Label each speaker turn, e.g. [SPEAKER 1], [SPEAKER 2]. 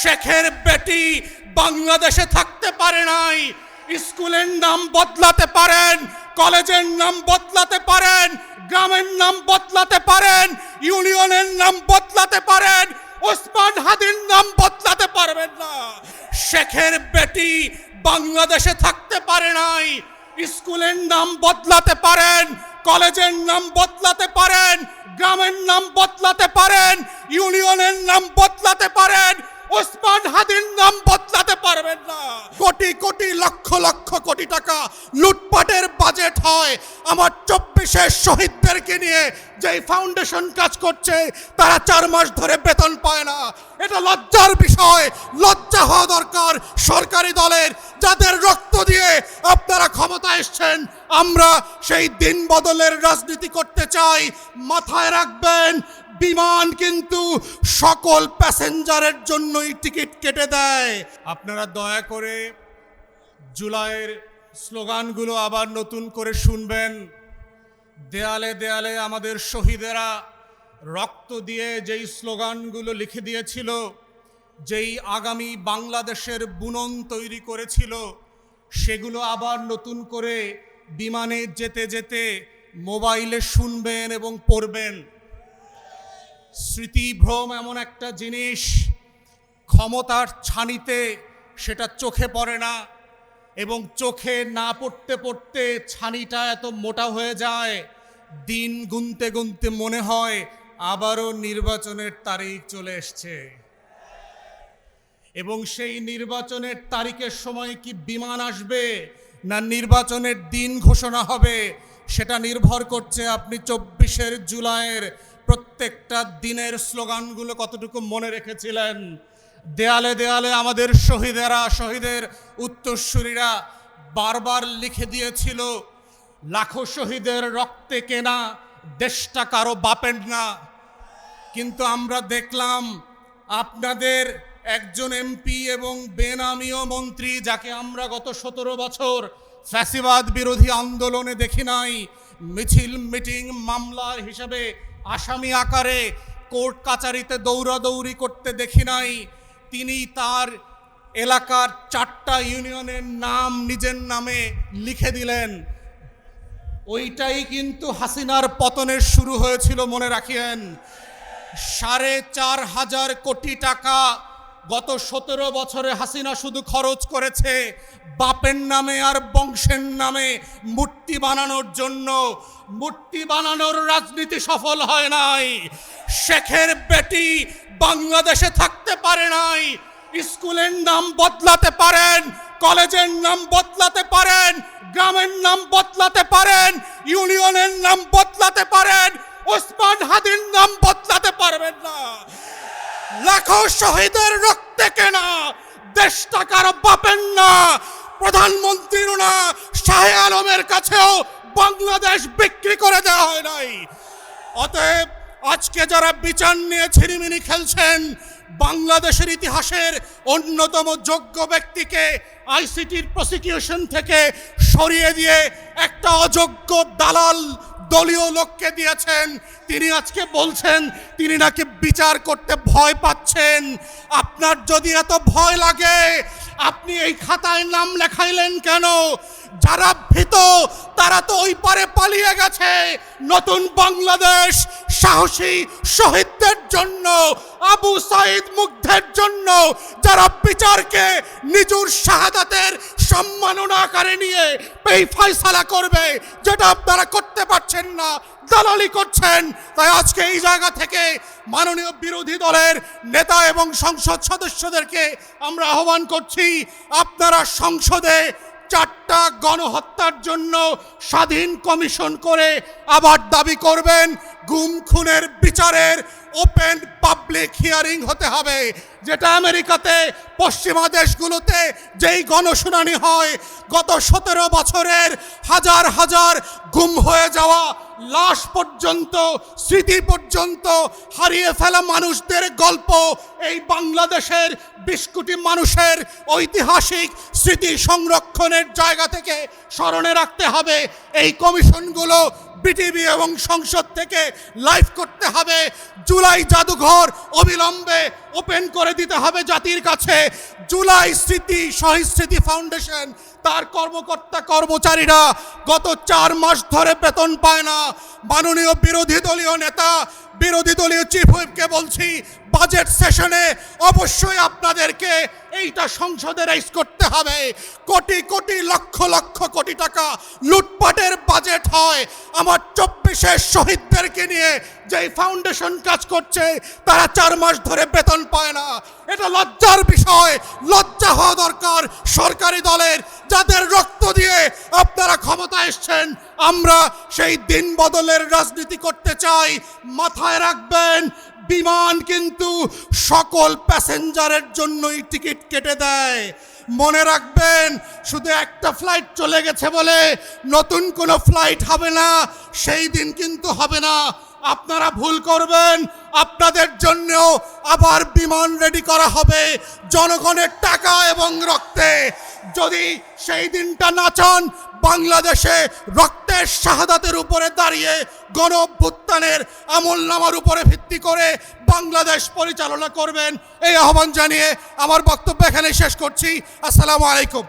[SPEAKER 1] শেখের বেটি বাংলাদেশে থাকতে পারে নাই। স্কুলের নাম বদলাতে পারেন, কলেজের নাম বদলাতে পারেন, গ্রামের নাম বদলাতে পারেন, ইউনিয়নের নাম বদলাতে পারেন, ওসমান হাদির নাম বদলাতে পারবেন না। শেখের বেটি বাংলাদেশে থাকতে পারে নাই। স্কুলের নাম বদলাতে পারেন, কলেজের নাম বদলাতে পারেন, গ্রামের নাম বদলাতে পারেন, ইউনিয়নের নাম বদলাতে পারেন, ওসমান হাদির নাম বদলাতে পারবেন না। কোটি কোটি লক্ষ লক্ষ কোটি টাকা লুটপাটের বাজেট হয়। আমার 24-এর শহীদদেরকে নিয়ে যেই ফাউন্ডেশন কাজ করছে তারা 4 মাস ধরে বেতন পায় না। এটা লজ্জার বিষয়, লজ্জা হওয়া দরকার সরকারি দলের, যাদের রক্ত দিয়ে আপনারা ক্ষমতা এসছেন। আমরা সেই দিন বদলের রাজনীতি করতে চাই। মাথায় রাখবেন, বিমান কিন্তু সকল প্যাসেঞ্জারের জন্যই টিকিট কেটে দেয়। আপনারা দয়া করে জুলাইয়ের স্লোগানগুলো আবার নতুন করে শুনবেন। দেয়ালে দেয়ালে আমাদের শহীদেরা রক্ত দিয়ে যেই স্লোগানগুলো লিখে দিয়েছিল, যেই আগামী বাংলাদেশের বুনন তৈরি করেছিল, সেগুলো আবার নতুন করে বিমানে যেতে যেতে মোবাইলে শুনবেন এবং পড়বেন। স্মৃতিভ্রম এমন একটা জিনিস, ক্ষমতার ছানিতে সেটা চোখে পড়ে না, এবং চোখে না পড়তে পড়তে ছানিটা এত মোটা হয়ে যায়, দিন গুনতে গুনতে মনে হয় আবারও নির্বাচনের তারিখ চলে এসছে। এবং সেই নির্বাচনের তারিখের সময় কি বিমান আসবে না নির্বাচনের দিন ঘোষণা হবে, সেটা নির্ভর করছে আপনি 24 জুলাইয়ের প্রত্যেকটা দিনের স্লোগানগুলো কতটুকু মনে রেখেছিলেন। দেয়ালে দেয়ালে আমাদের শহীদেরা, শহীদের উত্তরসূরিরা বারবার লিখে দিয়েছিল, লাখো শহীদের রক্তে কেনা দেশটা কারো বাপের না। কিন্তু আমরা দেখলাম আপনাদের একজন এমপি এবং বেনামীয় মন্ত্রী, যাকে আমরা গত 17 বছর ফ্যাসিবাদ বিরোধী আন্দোলনে দেখি নাই, মিছিল মিটিং মামলার হিসাবে আসামি আকারে কোর্ট কাচারিতে দৌড়াদৌড়ি করতে দেখি নাই, তিনি তার এলাকার 4টা ইউনিয়নের নাম নিজের নামে লিখে দিলেন। ওইটাই কিন্তু হাসিনার পতনের শুরু হয়েছিল, মনে রাখিয়েন। 4,500 কোটি টাকা গত 17 বছরে হাসিনা শুধু খরচ করেছে বাপের নামে আর বংশের নামে মূর্তি বানানোর জন্য। মূর্তি বানানোর রাজনীতি সফল হয় নাই। শেখের বেটি বাংলাদেশে থাকতে পারে নাই। স্কুলের নাম বদলাতে পারেন, কলেজের নাম বদলাতে পারেন, গ্রামের নাম বদলাতে পারেন, ইউনিয়নের নাম বদলাতে পারেন, ওসমান হাদির নাম বদলাতে পারবেন না। লাখো শহীদের রক্তে কেনা দেশটা কারো বাপের না। প্রধানমন্ত্রীর না, শাহ আলমের কাছেও বাংলাদেশ বিক্রি করে দেওয়া হয় নাই। অতএব আজকে যারা বিচার নিয়ে ছিনিমিনি খেলছেন, বাংলাদেশের ইতিহাসের অন্যতম যোগ্য ব্যক্তিকে আইসিটির প্রসিকিউশন থেকে সরিয়ে দিয়ে একটা অযোগ্য দালাল দলীয় লোককে দিয়েছেন। তিনি আজকে বলছেন তিনি নাকি বিচার করতে ভয় পাচ্ছেন। আপনার যদি এত ভয় লাগে, আপনি এই খাতায় নাম লেখাইলেন কেন? যারা ভীত তারা তো ওই পারে পালিয়ে গেছে। নতুন বাংলাদেশ সাহসী শহীদদের জন্য, আবু সাইদ মুগ্ধের জন্য, যারা বিচারকে নিজের শাহাদাতের সম্মাননা আকারে নিয়ে এই ফয়সালা করবে, যেটা আপনারা করতে পারছেন না, দালালি করছেন। তাই আজকে এই জায়গা থেকে মাননীয় বিরোধী দলের নেতা এবং সংসদ সদস্যদেরকে আমরা আহ্বান করছি, আপনারা সংসদে 4টা গণহত্যার জন্য স্বাধীন কমিশন করে আবার দাবি করবেন গুম খুনের বিচারের ওপেন পাবলিক হিয়ারিং হতে হবে। যেটা আমেরিকাতে, পশ্চিমা দেশগুলোতে যেই গণশুনানি হয়, গত 17 বছরের হাজার হাজার গুম হয়ে যাওয়া লাশ পর্যন্ত, স্মৃতি পর্যন্ত হারিয়ে ফেলা মানুষদের গল্প এই বাংলাদেশের 20 কোটি মানুষের ঐতিহাসিক স্মৃতি সংরক্ষণের জায়গা থেকে স্মরণে রাখতে হবে। এই কমিশনগুলো বিটিভি এবং সংসদ থেকে লাইভ করতে হবে। জুলাই জাদুঘর অবিলম্বে ওপেন করে দিতে হবে জাতির কাছে। জুলাই শহীদ স্মৃতি ফাউন্ডেশন তার কর্মকর্তা কর্মচারীরা গত 4 মাস ধরে বেতন পায় না। মাননীয় বিরোধী দলীয় নেতা, বিরোধী দলীয় চিফ হুইপকে বলছি, বাজেট সেশনে অবশ্যই আপনাদেরকে এইটা সংসদে রাইজ করতে হবে। কোটি কোটি লক্ষ লক্ষ কোটি টাকা লুটপাটের বাজেট হয়। আমার 24-এর শহীদদেরকে নিয়ে যেই ফাউন্ডেশন কাজ করছে তারা 4 মাস ধরে বেতন পায় না। এটা লজ্জার বিষয়। লজ্জা হওয়া দরকার সরকারি দলের, যাদের রক্ত দিয়ে আপনারা ক্ষমতা এসছেন। আমরা সেই দিন বদলের রাজনীতি করতে চাই। মাথায় রাখবেন, বিমান কিন্তু সকল প্যাসেঞ্জারের জন্যই টিকিট কেটে দেয়। মনে রাখবেন, শুধু একটা ফ্লাইট চলে গেছে বলে নতুন কোনো ফ্লাইট হবে না, সেই দিন কিন্তু হবে না। আপনারা ভুল করবেন, আপনাদের জন্যও আবার বিমান রেডি করা হবে জনগণের টাকা এবং রক্তে। যদি সেই দিনটা না চান, বাংলাদেশে রক্তের শাহাদাতের উপরে দাঁড়িয়ে গণ অভ্যুত্থানের আমলনামার উপরে ভিত্তি করে বাংলাদেশ পরিচালনা করবেন, এই আহ্বান জানিয়ে আমার বক্তব্য এখানে শেষ করছি। আসসালামু আলাইকুম।